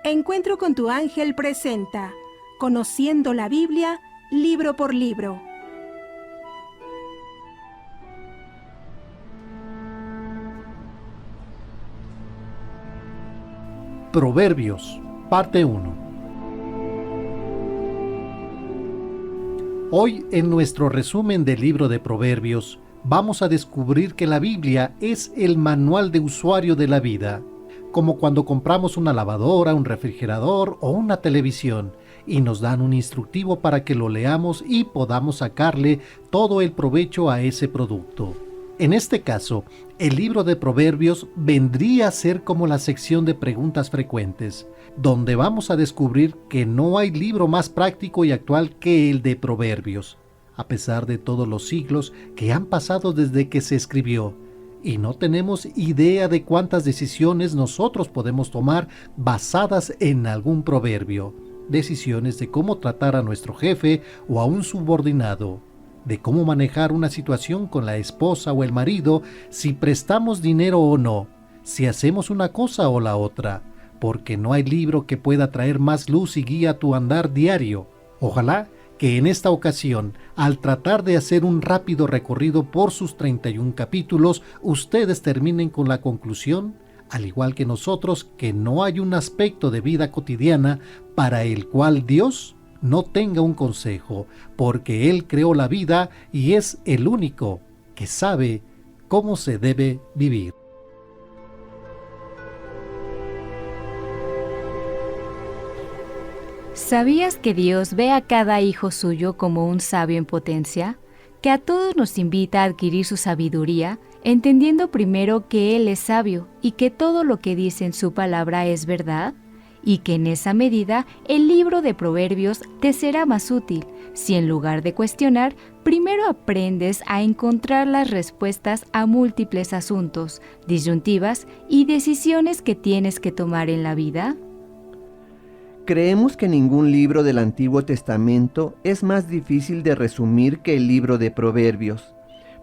Encuentro con tu ángel presenta Conociendo la Biblia, libro por libro. Proverbios, parte 1. Hoy, en nuestro resumen del libro de Proverbios, vamos a descubrir que la Biblia es el manual de usuario de la vida, como cuando compramos una lavadora, un refrigerador o una televisión, y nos dan un instructivo para que lo leamos y podamos sacarle todo el provecho a ese producto. En este caso, el libro de Proverbios vendría a ser como la sección de preguntas frecuentes, donde vamos a descubrir que no hay libro más práctico y actual que el de Proverbios, a pesar de todos los siglos que han pasado desde que se escribió, y no tenemos idea de cuántas decisiones nosotros podemos tomar basadas en algún proverbio, decisiones de cómo tratar a nuestro jefe o a un subordinado, de cómo manejar una situación con la esposa o el marido, si prestamos dinero o no, si hacemos una cosa o la otra, porque no hay libro que pueda traer más luz y guía a tu andar diario. Ojalá que en esta ocasión, al tratar de hacer un rápido recorrido por sus 31 capítulos, ustedes terminen con la conclusión, al igual que nosotros, que no hay un aspecto de vida cotidiana para el cual Dios no tenga un consejo, porque Él creó la vida y es el único que sabe cómo se debe vivir. ¿Sabías que Dios ve a cada hijo suyo como un sabio en potencia? Que a todos nos invita a adquirir su sabiduría, entendiendo primero que Él es sabio y que todo lo que dice en su palabra es verdad, y que en esa medida el libro de Proverbios te será más útil, si en lugar de cuestionar, primero aprendes a encontrar las respuestas a múltiples asuntos, disyuntivas y decisiones que tienes que tomar en la vida. Creemos que ningún libro del Antiguo Testamento es más difícil de resumir que el libro de Proverbios,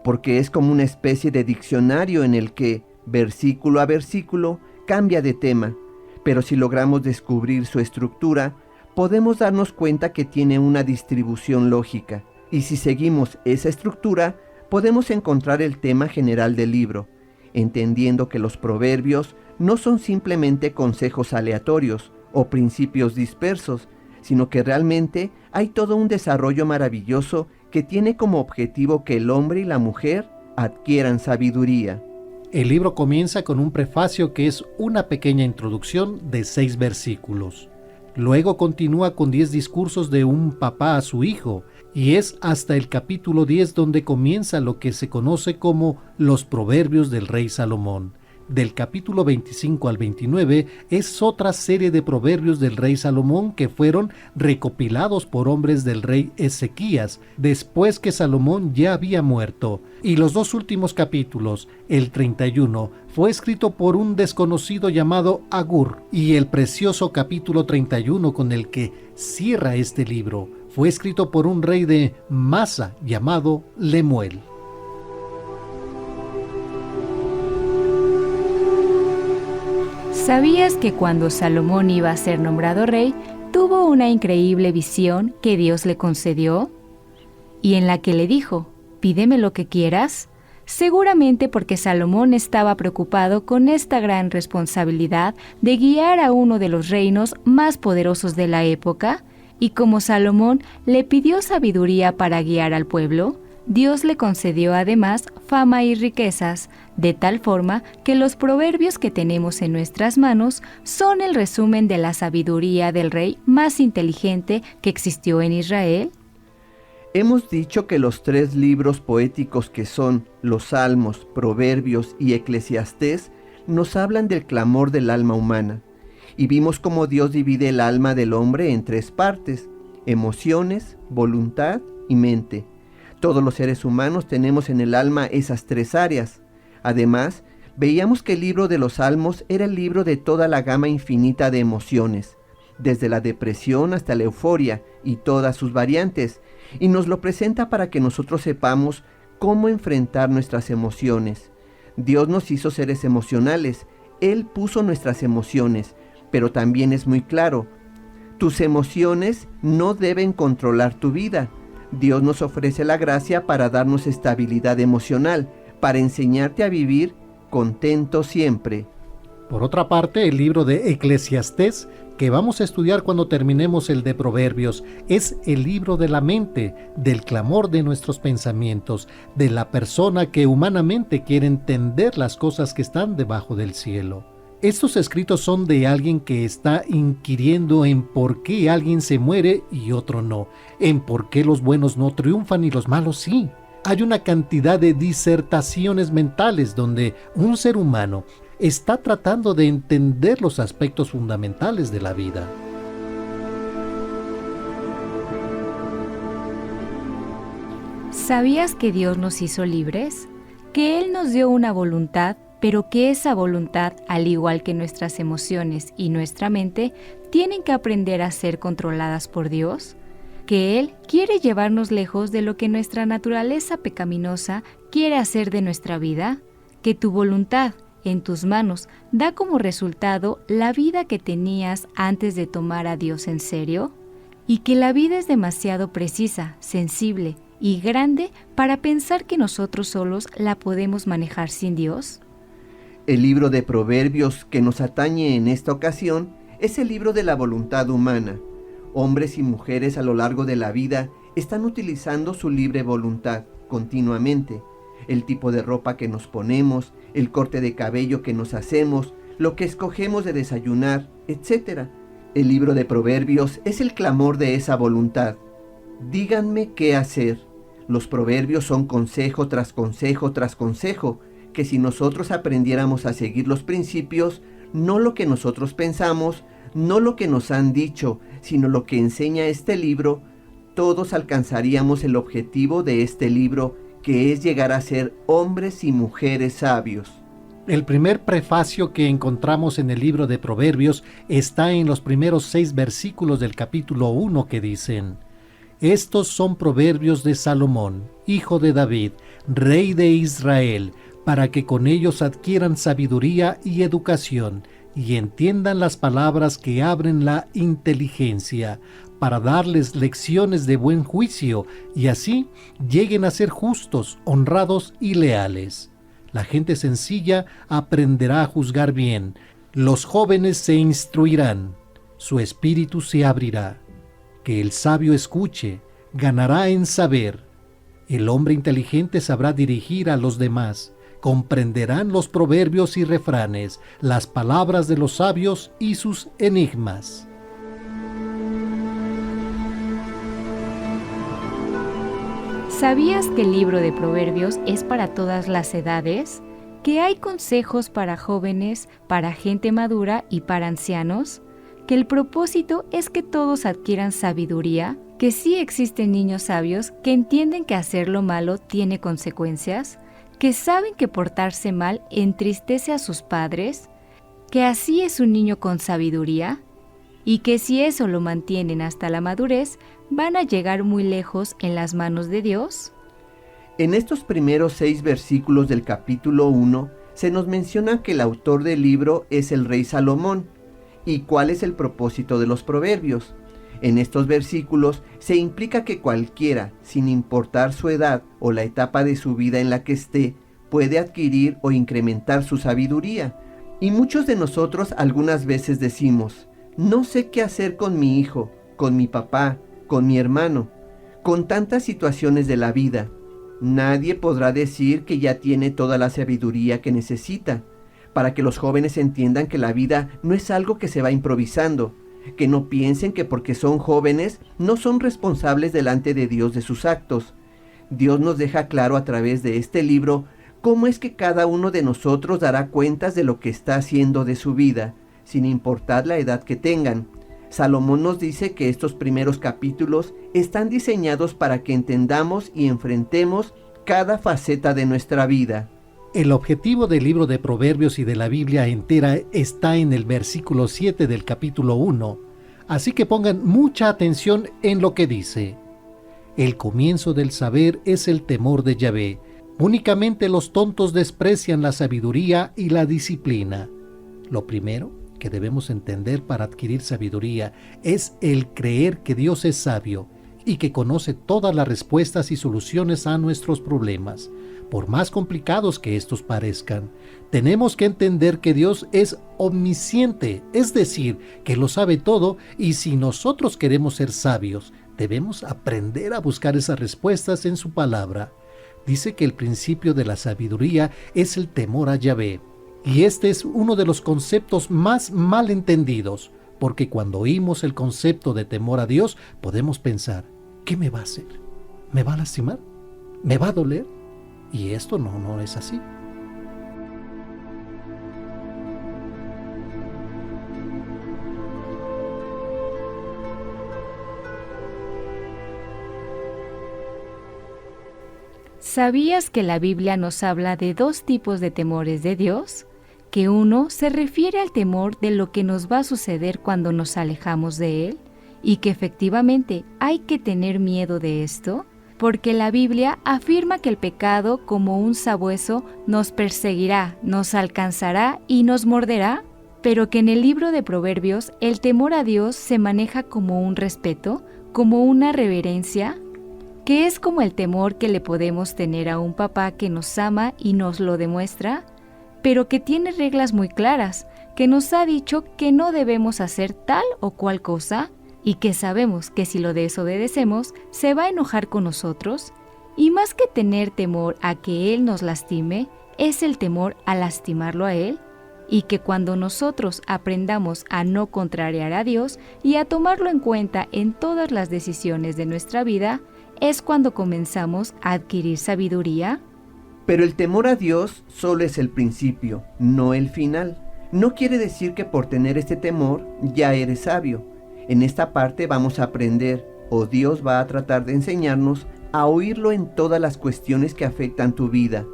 porque es como una especie de diccionario en el que, versículo a versículo, cambia de tema, pero si logramos descubrir su estructura, podemos darnos cuenta que tiene una distribución lógica, y si seguimos esa estructura, podemos encontrar el tema general del libro, entendiendo que los proverbios no son simplemente consejos aleatorios, o principios dispersos, sino que realmente hay todo un desarrollo maravilloso que tiene como objetivo que el hombre y la mujer adquieran sabiduría. El libro comienza con un prefacio que es una pequeña introducción de 6 versículos. Luego continúa con 10 discursos de un papá a su hijo, y es hasta el capítulo 10 donde comienza lo que se conoce como los proverbios del rey Salomón. Del capítulo 25 al 29 es otra serie de proverbios del rey Salomón que fueron recopilados por hombres del rey Ezequías, después que Salomón ya había muerto. Y los 2 últimos capítulos, el 31, fue escrito por un desconocido llamado Agur, y el precioso capítulo 31 con el que cierra este libro fue escrito por un rey de Masa llamado Lemuel. ¿Sabías que cuando Salomón iba a ser nombrado rey, tuvo una increíble visión que Dios le concedió? Y en la que le dijo, «Pídeme lo que quieras». Seguramente porque Salomón estaba preocupado con esta gran responsabilidad de guiar a uno de los reinos más poderosos de la época, y como Salomón le pidió sabiduría para guiar al pueblo, Dios le concedió además fama y riquezas, de tal forma que los proverbios que tenemos en nuestras manos son el resumen de la sabiduría del rey más inteligente que existió en Israel. Hemos dicho que los 3 libros poéticos que son los Salmos, Proverbios y Eclesiastés nos hablan del clamor del alma humana, y vimos cómo Dios divide el alma del hombre en 3 partes: emociones, voluntad y mente. Todos los seres humanos tenemos en el alma esas 3 áreas. Además, veíamos que el libro de los Salmos era el libro de toda la gama infinita de emociones, desde la depresión hasta la euforia y todas sus variantes, y nos lo presenta para que nosotros sepamos cómo enfrentar nuestras emociones. Dios nos hizo seres emocionales, Él puso nuestras emociones, pero también es muy claro. Tus emociones no deben controlar tu vida. Dios nos ofrece la gracia para darnos estabilidad emocional, para enseñarte a vivir contento siempre. Por otra parte, el libro de Eclesiastés, que vamos a estudiar cuando terminemos el de Proverbios, es el libro de la mente, del clamor de nuestros pensamientos, de la persona que humanamente quiere entender las cosas que están debajo del cielo. Estos escritos son de alguien que está inquiriendo en por qué alguien se muere y otro no, en por qué los buenos no triunfan y los malos sí. Hay una cantidad de disertaciones mentales donde un ser humano está tratando de entender los aspectos fundamentales de la vida. ¿Sabías que Dios nos hizo libres? Que Él nos dio una voluntad, pero que esa voluntad, al igual que nuestras emociones y nuestra mente, tienen que aprender a ser controladas por Dios. Que Él quiere llevarnos lejos de lo que nuestra naturaleza pecaminosa quiere hacer de nuestra vida. Que tu voluntad, en tus manos, da como resultado la vida que tenías antes de tomar a Dios en serio. Y que la vida es demasiado precisa, sensible y grande para pensar que nosotros solos la podemos manejar sin Dios. El libro de Proverbios que nos atañe en esta ocasión es el libro de la voluntad humana. Hombres y mujeres a lo largo de la vida están utilizando su libre voluntad continuamente. El tipo de ropa que nos ponemos, el corte de cabello que nos hacemos, lo que escogemos de desayunar, etc. El libro de Proverbios es el clamor de esa voluntad. Díganme qué hacer. Los proverbios son consejo tras consejo tras consejo, que si nosotros aprendiéramos a seguir los principios, no lo que nosotros pensamos, no lo que nos han dicho, sino lo que enseña este libro, todos alcanzaríamos el objetivo de este libro, que es llegar a ser hombres y mujeres sabios. El primer prefacio que encontramos en el libro de Proverbios está en los primeros 6 versículos del capítulo 1 que dicen: Estos son proverbios de Salomón, hijo de David, rey de Israel, para que con ellos adquieran sabiduría y educación, y entiendan las palabras que abren la inteligencia, para darles lecciones de buen juicio, y así lleguen a ser justos, honrados y leales. La gente sencilla aprenderá a juzgar bien, los jóvenes se instruirán, su espíritu se abrirá. Que el sabio escuche, ganará en saber. El hombre inteligente sabrá dirigir a los demás, comprenderán los proverbios y refranes, las palabras de los sabios y sus enigmas. ¿Sabías que el libro de Proverbios es para todas las edades? ¿Que hay consejos para jóvenes, para gente madura y para ancianos? ¿Que el propósito es que todos adquieran sabiduría? ¿Que sí existen niños sabios que entienden que hacer lo malo tiene consecuencias? ¿Que saben que portarse mal entristece a sus padres? ¿Que así es un niño con sabiduría? Y que si eso lo mantienen hasta la madurez, van a llegar muy lejos en las manos de Dios. En estos primeros 6 versículos del capítulo 1 se nos menciona que el autor del libro es el rey Salomón. ¿Y cuál es el propósito de los proverbios? En estos versículos se implica que cualquiera, sin importar su edad o la etapa de su vida en la que esté, puede adquirir o incrementar su sabiduría. Y muchos de nosotros algunas veces decimos: no sé qué hacer con mi hijo, con mi papá, con mi hermano, con tantas situaciones de la vida. Nadie podrá decir que ya tiene toda la sabiduría que necesita, para que los jóvenes entiendan que la vida no es algo que se va improvisando, que no piensen que porque son jóvenes no son responsables delante de Dios de sus actos. Dios nos deja claro a través de este libro cómo es que cada uno de nosotros dará cuentas de lo que está haciendo de su vida, sin importar la edad que tengan. Salomón nos dice que estos primeros capítulos están diseñados para que entendamos y enfrentemos cada faceta de nuestra vida. El objetivo del libro de Proverbios y de la Biblia entera está en el versículo 7 del capítulo 1, así que pongan mucha atención en lo que dice. El comienzo del saber es el temor de Yahvé. Únicamente los tontos desprecian la sabiduría y la disciplina. Lo primero que debemos entender para adquirir sabiduría es el creer que Dios es sabio y que conoce todas las respuestas y soluciones a nuestros problemas, por más complicados que estos parezcan. Tenemos que entender que Dios es omnisciente, es decir, que lo sabe todo, y si nosotros queremos ser sabios, debemos aprender a buscar esas respuestas en su palabra. Dice que el principio de la sabiduría es el temor a Yahvé, y este es uno de los conceptos más mal entendidos, porque cuando oímos el concepto de temor a Dios, podemos pensar, ¿qué me va a hacer? ¿Me va a lastimar? ¿Me va a doler? Y esto no es así. ¿Sabías que la Biblia nos habla de dos tipos de temores de Dios? Que uno se refiere al temor de lo que nos va a suceder cuando nos alejamos de Él, y que efectivamente hay que tener miedo de esto, porque la Biblia afirma que el pecado, como un sabueso, nos perseguirá, nos alcanzará y nos morderá, pero que en el libro de Proverbios el temor a Dios se maneja como un respeto, como una reverencia, que es como el temor que le podemos tener a un papá que nos ama y nos lo demuestra, pero que tiene reglas muy claras, que nos ha dicho que no debemos hacer tal o cual cosa, y que sabemos que si lo desobedecemos, se va a enojar con nosotros, y más que tener temor a que Él nos lastime, es el temor a lastimarlo a Él, y que cuando nosotros aprendamos a no contrariar a Dios y a tomarlo en cuenta en todas las decisiones de nuestra vida, es cuando comenzamos a adquirir sabiduría. Pero el temor a Dios solo es el principio, no el final. No quiere decir que por tener este temor ya eres sabio. En esta parte vamos a aprender, o Dios va a tratar de enseñarnos, a oírlo en todas las cuestiones que afectan tu vida.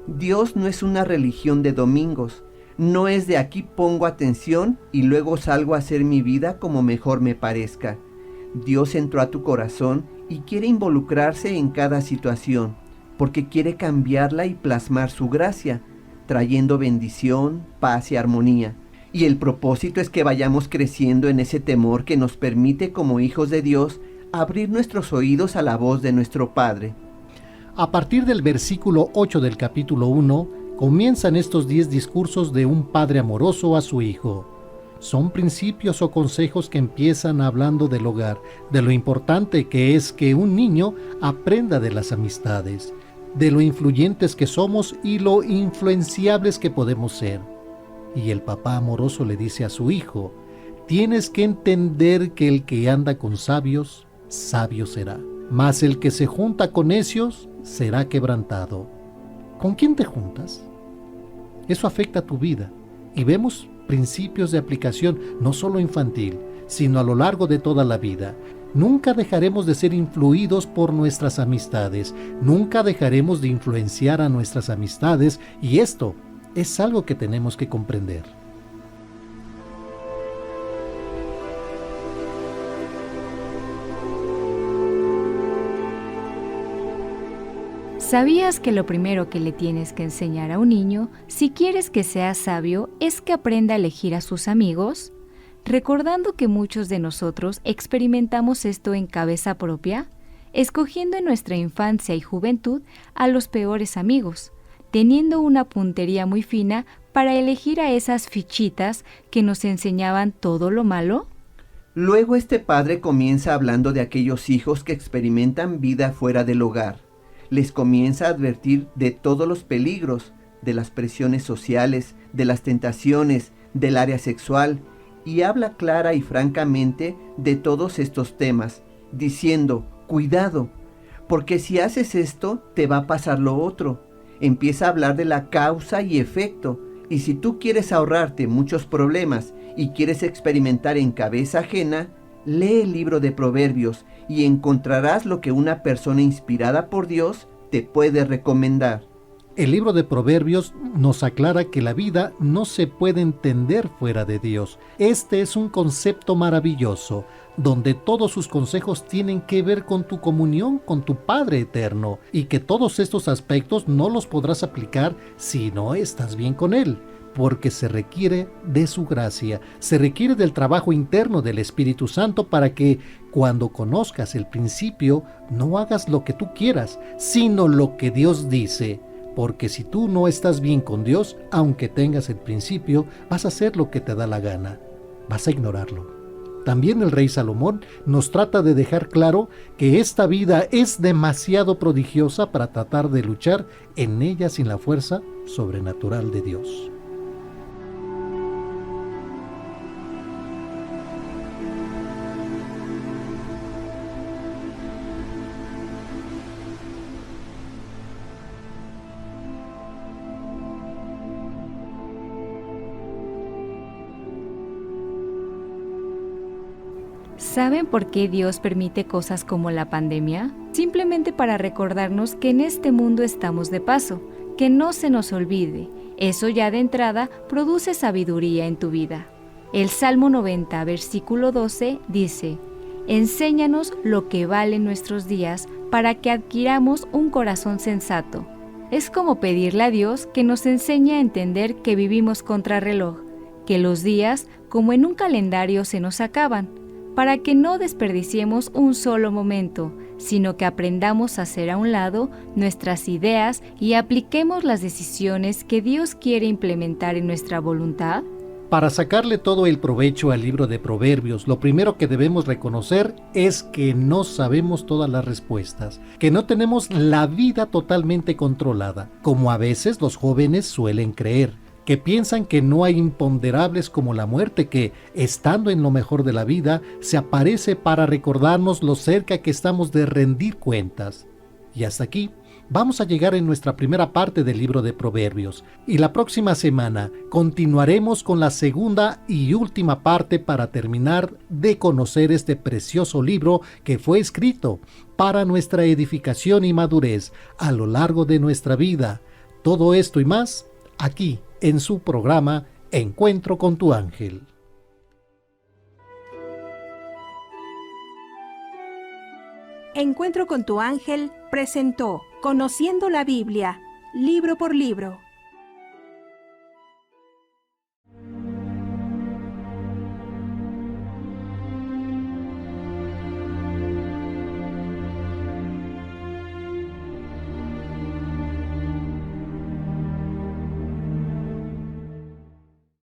Dios no es una religión de domingos, no es de aquí pongo atención y luego salgo a hacer mi vida como mejor me parezca. Dios entró a tu corazón y quiere involucrarse en cada situación, porque quiere cambiarla y plasmar su gracia, trayendo bendición, paz y armonía. Y el propósito es que vayamos creciendo en ese temor que nos permite como hijos de Dios abrir nuestros oídos a la voz de nuestro Padre. A partir del versículo 8 del capítulo 1, comienzan estos 10 discursos de un padre amoroso a su hijo. Son principios o consejos que empiezan hablando del hogar, de lo importante que es que un niño aprenda de las amistades, de lo influyentes que somos y lo influenciables que podemos ser. Y el papá amoroso le dice a su hijo, tienes que entender que el que anda con sabios, sabio será, mas el que se junta con necios, será quebrantado. ¿Con quién te juntas? Eso afecta a tu vida, y vemos principios de aplicación no solo infantil, sino a lo largo de toda la vida. Nunca dejaremos de ser influidos por nuestras amistades, nunca dejaremos de influenciar a nuestras amistades, y esto es algo que tenemos que comprender. ¿Sabías que lo primero que le tienes que enseñar a un niño, si quieres que sea sabio, es que aprenda a elegir a sus amigos? Recordando que muchos de nosotros experimentamos esto en cabeza propia, escogiendo en nuestra infancia y juventud a los peores amigos, teniendo una puntería muy fina para elegir a esas fichitas que nos enseñaban todo lo malo. Luego este padre comienza hablando de aquellos hijos que experimentan vida fuera del hogar. Les comienza a advertir de todos los peligros, de las presiones sociales, de las tentaciones, del área sexual, y habla clara y francamente de todos estos temas, diciendo, cuidado, porque si haces esto, te va a pasar lo otro. Empieza a hablar de la causa y efecto, y si tú quieres ahorrarte muchos problemas y quieres experimentar en cabeza ajena, lee el libro de Proverbios y encontrarás lo que una persona inspirada por Dios te puede recomendar. El libro de Proverbios nos aclara que la vida no se puede entender fuera de Dios. Este es un concepto maravilloso, donde todos sus consejos tienen que ver con tu comunión con tu Padre eterno, y que todos estos aspectos no los podrás aplicar si no estás bien con Él. porque se requiere de su gracia, se requiere del trabajo interno del Espíritu Santo para que cuando conozcas el principio no hagas lo que tú quieras, sino lo que Dios dice. Porque si tú no estás bien con Dios, aunque tengas el principio, vas a hacer lo que te da la gana, vas a ignorarlo. También el rey Salomón nos trata de dejar claro que esta vida es demasiado prodigiosa para tratar de luchar en ella sin la fuerza sobrenatural de Dios. ¿Saben por qué Dios permite cosas como la pandemia? Simplemente para recordarnos que en este mundo estamos de paso, que no se nos olvide. Eso ya de entrada produce sabiduría en tu vida. El Salmo 90, versículo 12 dice: Enséñanos lo que valen nuestros días para que adquiramos un corazón sensato. Es como pedirle a Dios que nos enseñe a entender que vivimos contrarreloj, que los días, como en un calendario, se nos acaban, para que no desperdiciemos un solo momento, sino que aprendamos a hacer a un lado nuestras ideas y apliquemos las decisiones que Dios quiere implementar en nuestra voluntad. Para sacarle todo el provecho al libro de Proverbios, lo primero que debemos reconocer es que no sabemos todas las respuestas, que no tenemos la vida totalmente controlada, como a veces los jóvenes suelen creer, que piensan que no hay imponderables como la muerte que, estando en lo mejor de la vida, se aparece para recordarnos lo cerca que estamos de rendir cuentas. Y hasta aquí vamos a llegar en nuestra primera parte del libro de Proverbios, y la próxima semana continuaremos con la segunda y última parte para terminar de conocer este precioso libro que fue escrito para nuestra edificación y madurez a lo largo de nuestra vida. Todo esto y más aquí en su programa Encuentro con tu ángel. Encuentro con tu ángel presentó Conociendo la Biblia, libro por libro.